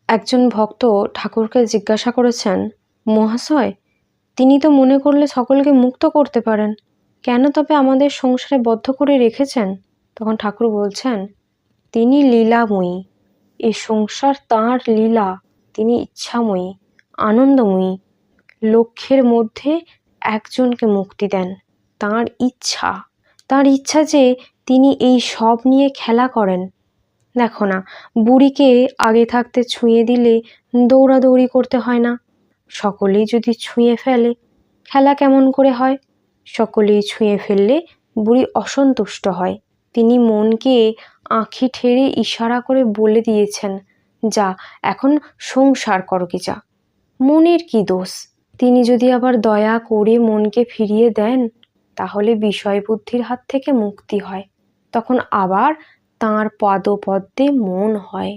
একজন ভক্ত ঠাকুরকে জিজ্ঞাসা করেছেন, মহাশয়, তিনি তো মনে করলে সকলকে মুক্ত করতে পারেন, কেন তবে আমাদের সংসারে বদ্ধ করে রেখেছেন? তখন ঠাকুর বলছেন, তিনি লীলাময়ী, এই সংসার তাঁর লীলা, তিনি ইচ্ছাময়ী, আনন্দময়ী। লক্ষ্যের মধ্যে একজনকে মুক্তি দেন, তাঁর ইচ্ছা যে তিনি এই সব নিয়ে খেলা করেন। দেখো না, বুড়িকে আগে থাকতে ছুঁয়ে দিলে দৌড়াদৌড়ি করতে হয় না। সকলেই যদি ছুঁয়ে ফেলে, খেলা কেমন করে হয়? সকলেই ছুঁয়ে ফেললে বুড়ি অসন্তুষ্ট হয়। তিনি মনকে আঁখি ঠেরে ইশারা করে বলে দিয়েছেন, যা এখন সংসার করো কি যা। মনের কি দোষ? তিনি যদি আবার দয়া করে মনকে ফিরিয়ে দেন, তাহলে বিষয় বুদ্ধির হাত থেকে মুক্তি হয়, তখন আবার তাঁর পদপদ্মে মন হয়।